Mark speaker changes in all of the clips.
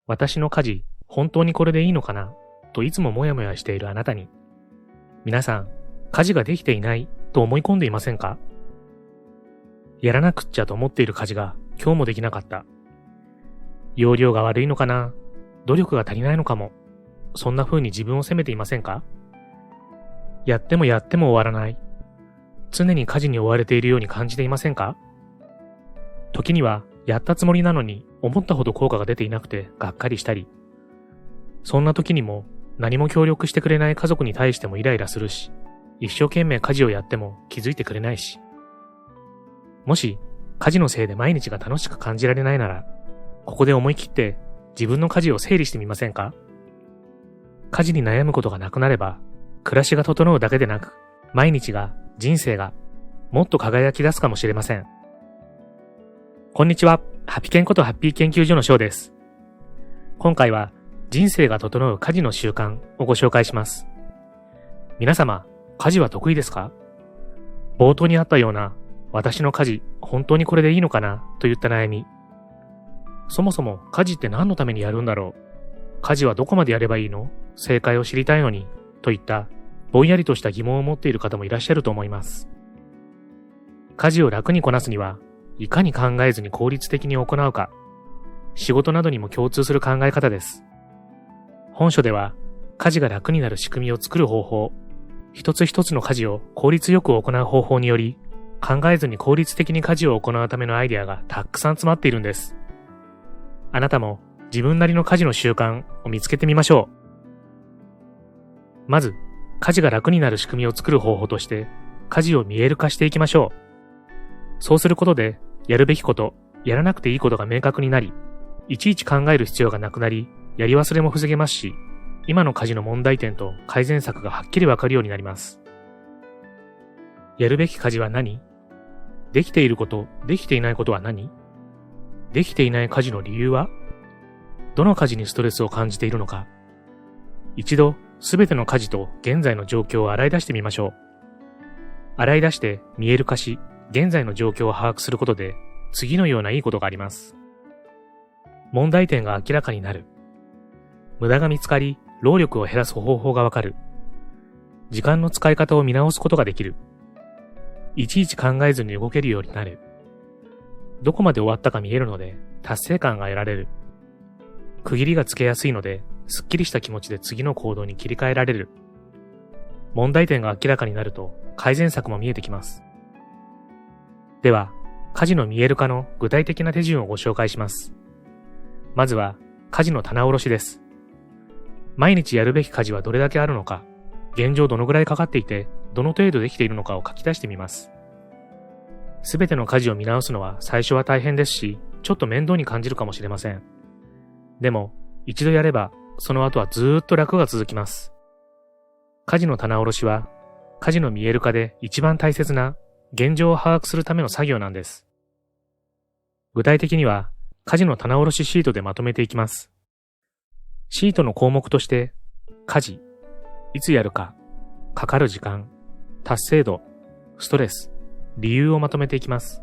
Speaker 1: 私の家事、本当にこれでいいのかなといつももやもやしているあなたに。皆さん、家事ができていないと思い込んでいませんか？やらなくっちゃと思っている家事が今日もできなかった。要領が悪いのかな？努力が足りないのかも。そんな風に自分を責めていませんか？やってもやっても終わらない。常に家事に追われているように感じていませんか？時にはやったつもりなのに思ったほど効果が出ていなくてがっかりしたり、そんな時にも何も協力してくれない家族に対してもイライラするし、一生懸命家事をやっても気づいてくれないし。もし家事のせいで毎日が楽しく感じられないなら、ここで思い切って自分の家事を整理してみませんか？家事に悩むことがなくなれば、暮らしが整うだけでなく、毎日が、人生が、もっと輝き出すかもしれません。こんにちは、ハピケンことハッピー研究所の翔です。今回は、人生が整う家事の習慣をご紹介します。皆様、家事は得意ですか？冒頭にあったような、私の家事、本当にこれでいいのかなといった悩み。そもそも家事って何のためにやるんだろう？家事はどこまでやればいいの？正解を知りたいのに、といったぼんやりとした疑問を持っている方もいらっしゃると思います。家事を楽にこなすには、いかに考えずに効率的に行うか、仕事などにも共通する考え方です。本書では、家事が楽になる仕組みを作る方法、一つ一つの家事を効率よく行う方法により、考えずに効率的に家事を行うためのアイデアがたくさん詰まっているんです。あなたも自分なりの家事の習慣を見つけてみましょう。まず、家事が楽になる仕組みを作る方法として、家事を見える化していきましょう。そうすることで、やるべきこと、やらなくていいことが明確になり、いちいち考える必要がなくなり、やり忘れも防げますし、今の家事の問題点と改善策がはっきりわかるようになります。やるべき家事は何？できていること、できていないことは何？できていない家事の理由は？どの家事にストレスを感じているのか？一度、すべての家事と現在の状況を洗い出してみましょう。洗い出して見える化し、現在の状況を把握することで、次のようないいことがあります。問題点が明らかになる。無駄が見つかり、労力を減らす方法がわかる。時間の使い方を見直すことができる。いちいち考えずに動けるようになる。どこまで終わったか見えるので、達成感が得られる。区切りがつけやすいので、すっきりした気持ちで次の行動に切り替えられる。問題点が明らかになると改善策も見えてきます。では、家事の見える化の具体的な手順をご紹介します。まずは、家事の棚卸しです。毎日やるべき家事はどれだけあるのか、現状どのぐらいかかっていて、どの程度できているのかを書き出してみます。すべての家事を見直すのは最初は大変ですし、ちょっと面倒に感じるかもしれません。でも、一度やれば、その後はずーっと楽が続きます。家事の棚卸しは、家事の見える化で一番大切な現状を把握するための作業なんです。具体的には、家事の棚卸しシートでまとめていきます。シートの項目として、家事、いつやるか、かかる時間、達成度、ストレス、理由をまとめていきます。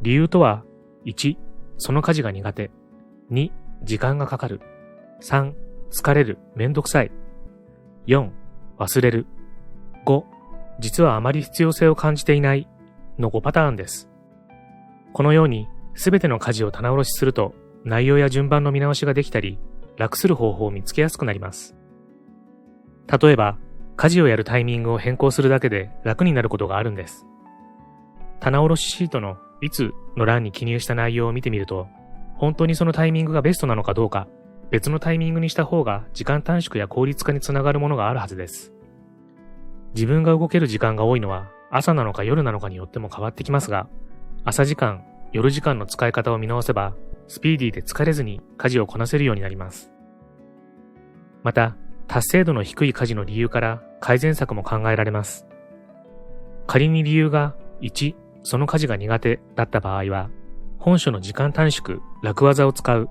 Speaker 1: 理由とは、1、その家事が苦手。2、時間がかかる。3、疲れる、めんどくさい。4、忘れる。5、実はあまり必要性を感じていないの5パターンです。このように、すべての家事を棚卸しすると、内容や順番の見直しができたり、楽する方法を見つけやすくなります。例えば、家事をやるタイミングを変更するだけで楽になることがあるんです。棚卸しシートのいつの欄に記入した内容を見てみると、本当にそのタイミングがベストなのかどうか、別のタイミングにした方が時間短縮や効率化につながるものがあるはずです。自分が動ける時間が多いのは朝なのか夜なのかによっても変わってきますが、朝時間、夜時間の使い方を見直せば、スピーディーで疲れずに家事をこなせるようになります。また、達成度の低い家事の理由から改善策も考えられます。仮に理由が1、その家事が苦手だった場合は、本書の時間短縮、楽技を使う、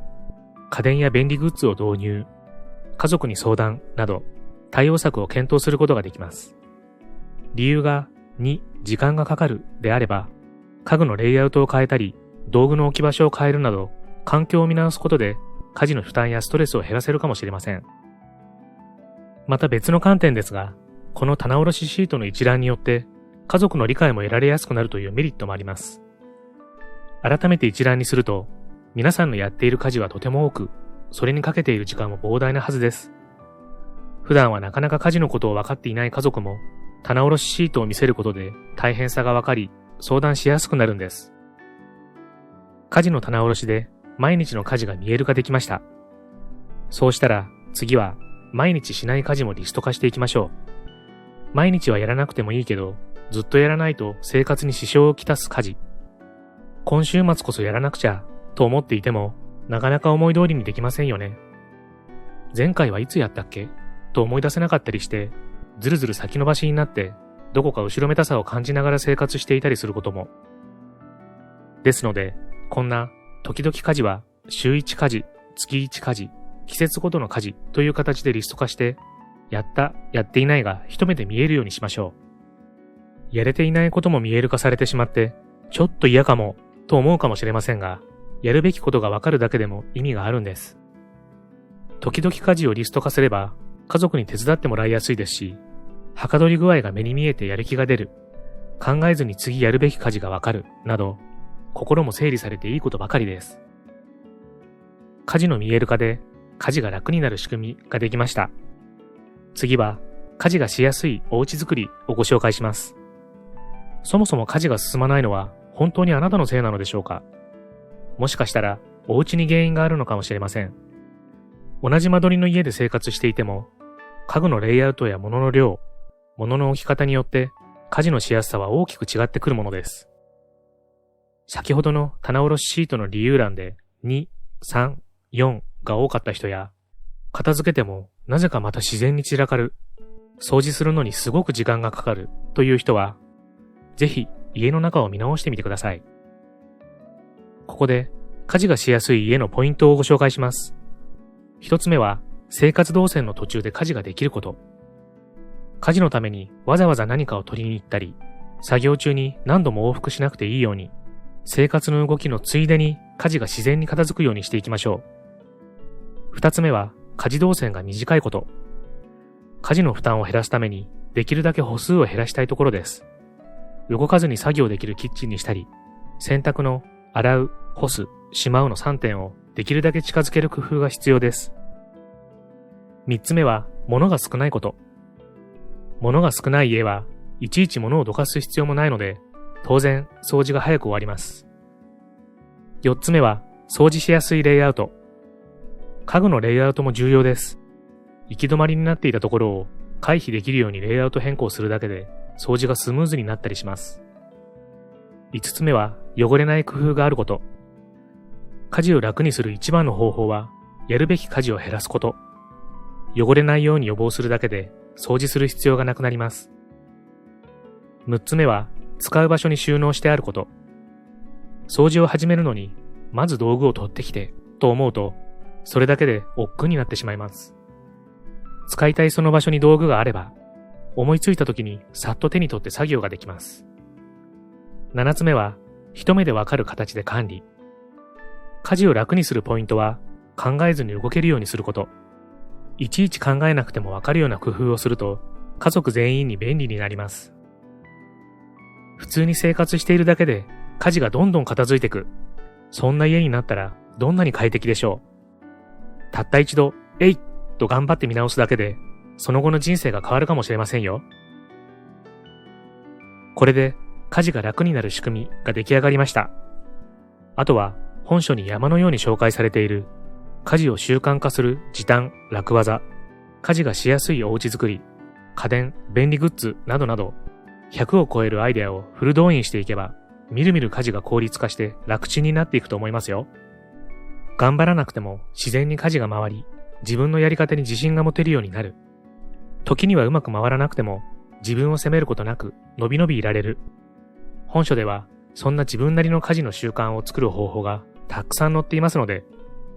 Speaker 1: 家電や便利グッズを導入、家族に相談など、対応策を検討することができます。理由が2、時間がかかるであれば、家具のレイアウトを変えたり、道具の置き場所を変えるなど、環境を見直すことで家事の負担やストレスを減らせるかもしれません。また別の観点ですが、この棚卸しシートの一覧によって家族の理解も得られやすくなるというメリットもあります。改めて一覧にすると、皆さんのやっている家事はとても多く、それにかけている時間も膨大なはずです。普段はなかなか家事のことを分かっていない家族も、棚卸しシートを見せることで大変さが分かり、相談しやすくなるんです。家事の棚卸しで毎日の家事が見える化できました。そうしたら次は毎日しない家事もリスト化していきましょう。毎日はやらなくてもいいけど、ずっとやらないと生活に支障をきたす家事。今週末こそやらなくちゃと思っていても、なかなか思い通りにできませんよね。前回はいつやったっけと思い出せなかったりして、ずるずる先延ばしになって、どこか後ろめたさを感じながら生活していたりすることも。ですので、こんな時々家事は週1家事、月1家事、季節ごとの家事という形でリスト化して、やった、やっていないが一目で見えるようにしましょう。やれていないことも見える化されてしまって、ちょっと嫌かもと思うかもしれませんが、やるべきことがわかるだけでも意味があるんです。時々家事をリスト化すれば、家族に手伝ってもらいやすいですし、はかどり具合が目に見えてやる気が出る、考えずに次やるべき家事がわかる、など、心も整理されていいことばかりです。家事の見える化で、家事が楽になる仕組みができました。次は、家事がしやすいおうち作りをご紹介します。そもそも家事が進まないのは、本当にあなたのせいなのでしょうか？もしかしたら、お家に原因があるのかもしれません。同じ間取りの家で生活していても、家具のレイアウトや物の量、物の置き方によって家事のしやすさは大きく違ってくるものです。先ほどの棚卸しシートの理由欄で2、3、4が多かった人や、片付けてもなぜかまた自然に散らかる、掃除するのにすごく時間がかかるという人は、ぜひ家の中を見直してみてください。ここで家事がしやすい家のポイントをご紹介します。一つ目は、生活動線の途中で家事ができること。家事のためにわざわざ何かを取りに行ったり、作業中に何度も往復しなくていいように、生活の動きのついでに家事が自然に片付くようにしていきましょう。二つ目は、家事動線が短いこと。家事の負担を減らすために、できるだけ歩数を減らしたいところです。動かずに作業できるキッチンにしたり、洗濯の洗う、干す、しまうの3点をできるだけ近づける工夫が必要です。三つ目は、物が少ないこと。物が少ない家はいちいち物をどかす必要もないので、当然掃除が早く終わります。四つ目は、掃除しやすいレイアウト。家具のレイアウトも重要です。行き止まりになっていたところを回避できるようにレイアウト変更するだけで掃除がスムーズになったりします。五つ目は、汚れない工夫があること。家事を楽にする一番の方法は、やるべき家事を減らすこと。汚れないように予防するだけで掃除する必要がなくなります。6つ目は、使う場所に収納してあること。掃除を始めるのに、まず道具を取ってきて、と思うと、それだけで億劫になってしまいます。使いたいその場所に道具があれば、思いついた時にさっと手に取って作業ができます。7つ目は、一目でわかる形で管理。家事を楽にするポイントは、考えずに動けるようにすること。いちいち考えなくてもわかるような工夫をすると、家族全員に便利になります。普通に生活しているだけで、家事がどんどん片付いていく。そんな家になったら、どんなに快適でしょう。たった一度、えいっと頑張って見直すだけで、その後の人生が変わるかもしれませんよ。これで、家事が楽になる仕組みが出来上がりました。あとは、本書に山のように紹介されている、家事を習慣化する時短、楽技、家事がしやすいおうち作り、家電、便利グッズなどなど、100を超えるアイデアをフル動員していけば、みるみる家事が効率化して楽ちんになっていくと思いますよ。頑張らなくても自然に家事が回り、自分のやり方に自信が持てるようになる。時にはうまく回らなくても、自分を責めることなく、のびのびいられる。本書では、そんな自分なりの家事の習慣を作る方法がたくさん載っていますので、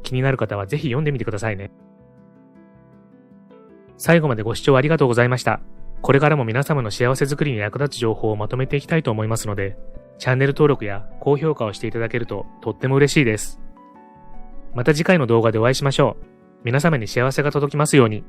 Speaker 1: 気になる方はぜひ読んでみてくださいね。最後までご視聴ありがとうございました。これからも皆様の幸せづくりに役立つ情報をまとめていきたいと思いますので、チャンネル登録や高評価をしていただけるととっても嬉しいです。また次回の動画でお会いしましょう。皆様に幸せが届きますように。